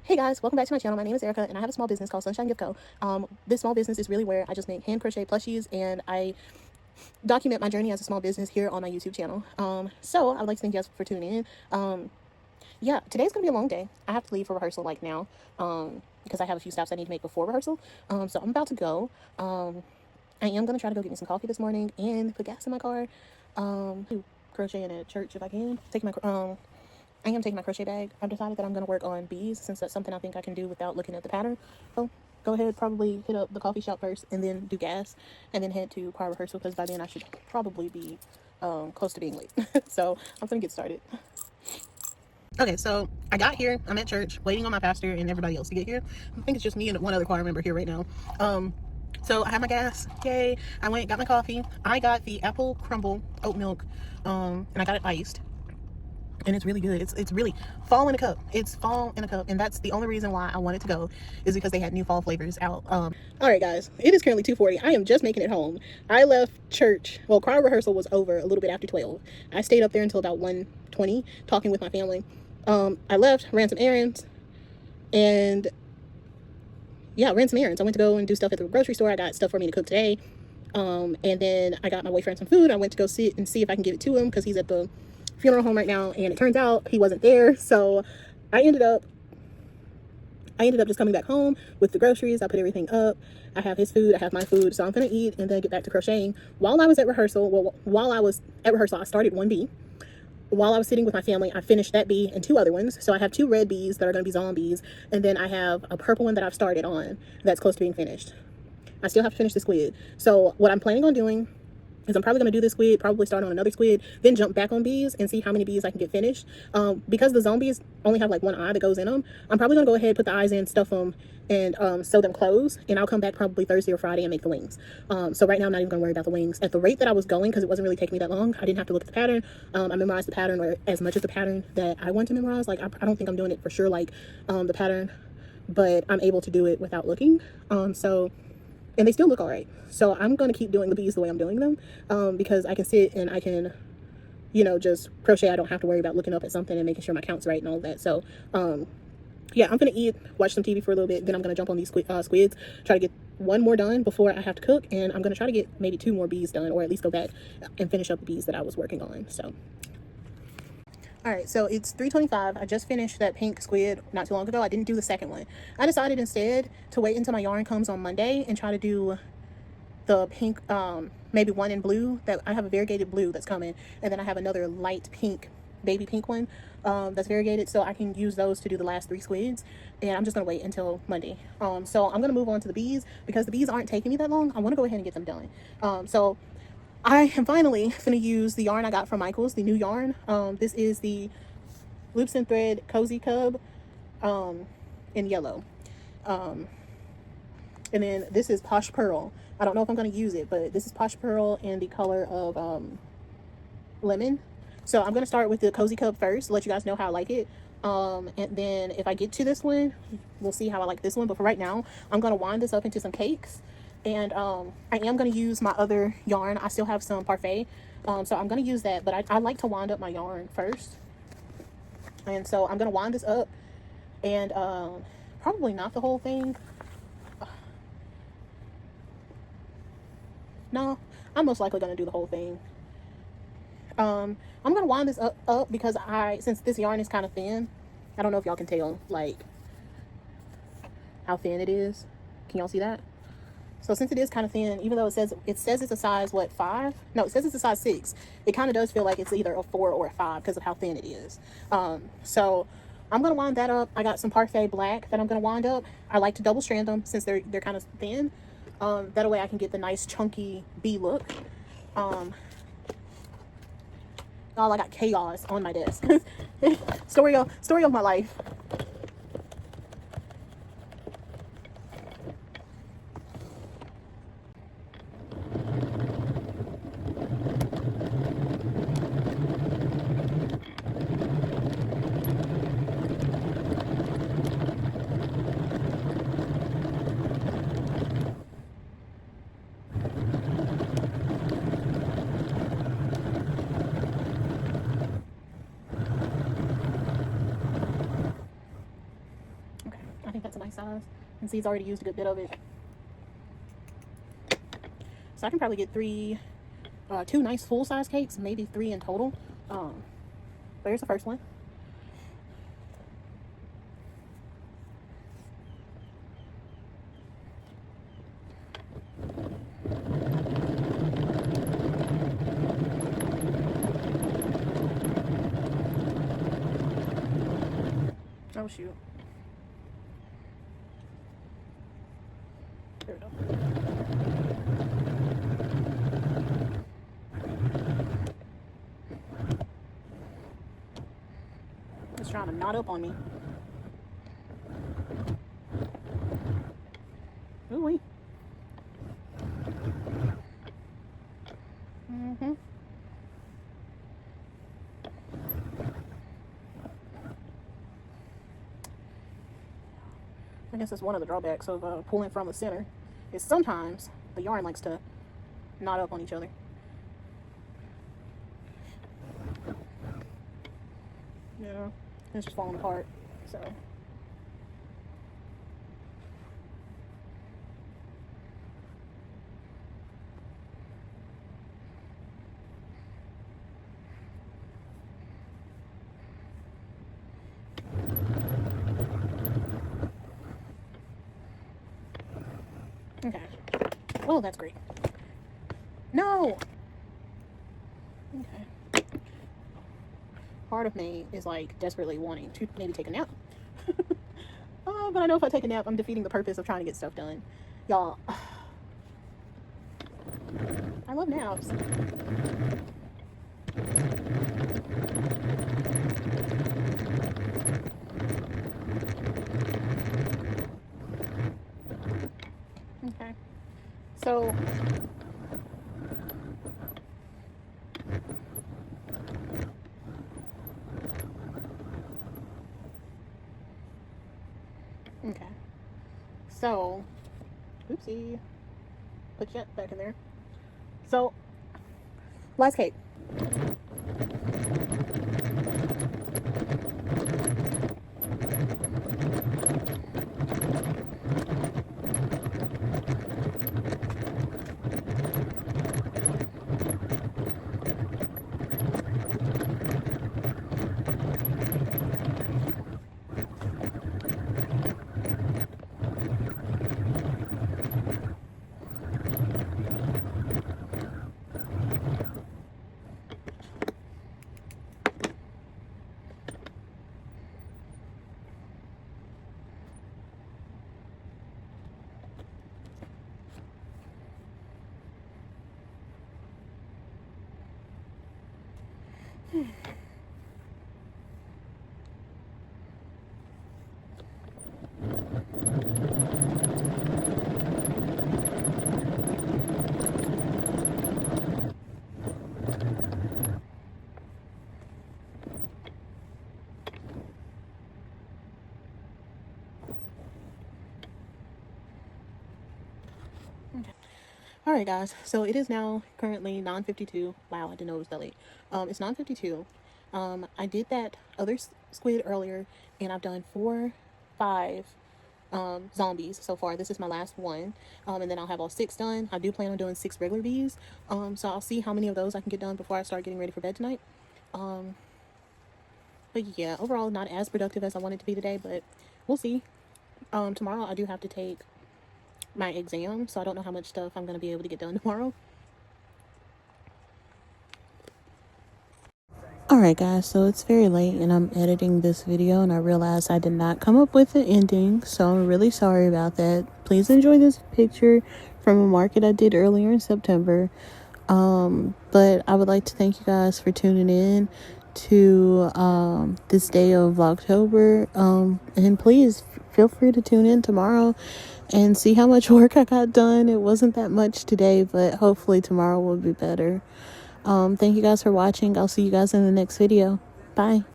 Hey guys, welcome back to my channel. My name is Erica and I have a small business called Sunshine Gift Co. This small business is really where I just make hand crochet plushies and I document my journey as a small business here on my YouTube channel. So I would like to thank you guys for tuning in. Yeah, today's gonna be a long day. I have to leave for rehearsal like now, because I have a few stops I need to make before rehearsal. So I'm about to go. I am gonna try to go get me some coffee this morning and put gas in my car. Crochet in a church if I can. I am taking my crochet bag. I've decided that I'm going to work on bees since that's something I think I can do without looking at the pattern. So go ahead, probably hit up the coffee shop first and then do gas and then head to choir rehearsal because by then I should probably be close to being late. So I'm going to get started. Okay, so I got here. I'm at church waiting on my pastor and everybody else to get here. I think it's just me and one other choir member here right now. So I have my gas. Yay. I went, got my coffee. I got the apple crumble oat milk and I got it iced. And it's really good. It's really fall in a cup. It's fall in a cup, and that's the only reason why I wanted to go is because they had new fall flavors out. All right, guys, it is currently 2:40. I am just making it home. I left church. Well, choir rehearsal was over a little bit after 12. I stayed up there until about 1:20 talking with my family. I left, ran some errands, and yeah, ran some errands. I went to go and do stuff at the grocery store. I got stuff for me to cook today. And then I got my boyfriend some food. I went to go sit and see if I can give it to him because he's at the funeral home right now, and it turns out he wasn't there. So I ended up just coming back home with the groceries. I put everything up. I have his food, I have my food, so I'm gonna eat and then get back to crocheting. While I was at rehearsal, I started one bee. While I was sitting with my family, I finished that bee and two other ones. So I have two red bees that are gonna be zombies, and then I have a purple one that I've started on that's close to being finished. I still have to finish the squid. So what I'm planning on doing is I'm probably going to do this squid, probably start on another squid, then jump back on bees and see how many bees I can get finished. Because the zombies only have like one eye that goes in them, I'm probably going to go ahead, put the eyes in, stuff them, and sew them closed. And I'll come back probably Thursday or Friday and make the wings. So right now I'm not even going to worry about the wings. At the rate that I was going, because it wasn't really taking me that long, I didn't have to look at the pattern. I memorized the pattern, or as much of the pattern that I want to memorize. Like, I don't think I'm doing it for sure, like the pattern, but I'm able to do it without looking. And they still look all right. So I'm going to keep doing the bees the way I'm doing them, because I can sit and I can, just crochet. I don't have to worry about looking up at something and making sure my count's right and all that. So, yeah, I'm going to eat, watch some TV for a little bit. Then I'm going to jump on these squids, try to get one more done before I have to cook. And I'm going to try to get maybe 2 more bees done, or at least go back and finish up the bees that I was working on. So. All right, so it's 3:25. I just finished that pink squid not too long ago. I didn't do the second one. I decided instead to wait until my yarn comes on Monday and try to do the pink, maybe one in blue. That I have a variegated blue that's coming, and then I have another light pink, baby pink one that's variegated, so I can use those to do the last 3 squids. And I'm just gonna wait until Monday. So I'm gonna move on to the bees because the bees aren't taking me that long. I want to go ahead and get them done. So I am finally going to use the yarn I got from Michael's, the new yarn. This is the Loops and Thread Cozy Cub in yellow. And then this is Posh Pearl. I don't know if I'm going to use it, but this is Posh Pearl in the color of lemon. So I'm going to start with the Cozy Cub first, let you guys know how I like it. And then if I get to this one, we'll see how I like this one. But for right now, I'm going to wind this up into some cakes. And I am going to use my other yarn. I still have some parfait, so I'm going to use that, but I like to wind up my yarn first. And so I'm going to wind this up and probably not the whole thing. No, I'm most likely going to do the whole thing. I'm going to wind this up because since this yarn is kind of thin, I don't know if y'all can tell like how thin it is. Can y'all see that? So since it is kind of thin, even though it says it's a size, what, 5? No, it says it's a size 6. It kind of does feel like it's either a 4 or a 5 because of how thin it is. So I'm going to wind that up. I got some Parfait Black that I'm going to wind up. I like to double strand them since they're kind of thin. That way I can get the nice chunky bee look. Oh, I got chaos on my desk. story of my life. think that's a nice size. And see, it's already used a good bit of it. So I can probably get two nice full-size cakes, maybe 3 in total. But here's the first one. Oh shoot. There we go. It's trying to knot up on me. Ooh-wee. I guess that's one of the drawbacks of pulling from the center, is sometimes the yarn likes to knot up on each other. Yeah, it's just falling apart, so. Okay. Well, that's great. No! Okay. Part of me is like desperately wanting to maybe take a nap. But I know if I take a nap, I'm defeating the purpose of trying to get stuff done. Y'all, I love naps. Okay. So okay. So oopsie. Put that back in there. So last cake. Alright guys, so it is now currently 9:52. Wow, I didn't know it was that late. It's 9:52. I did that other squid earlier, and I've done 5 zombies so far. This is my last one, and then I'll have all 6 done. I do plan on doing 6 regular bees, so I'll see how many of those I can get done before I start getting ready for bed tonight. But yeah, overall not as productive as I wanted to be today, but we'll see. Tomorrow I do have to take my exam, so I don't know how much stuff I'm going to be able to get done tomorrow. Alright guys, so it's very late and I'm editing this video and I realized I did not come up with an ending, so I'm really sorry about that. Please enjoy this picture from a market I did earlier in September. But I would like to thank you guys for tuning in to this day of Vlogtober, and please feel free to tune in tomorrow and see how much work I got done. It wasn't that much today, but hopefully tomorrow will be better. Thank you guys for watching. I'll see you guys in the next video. Bye.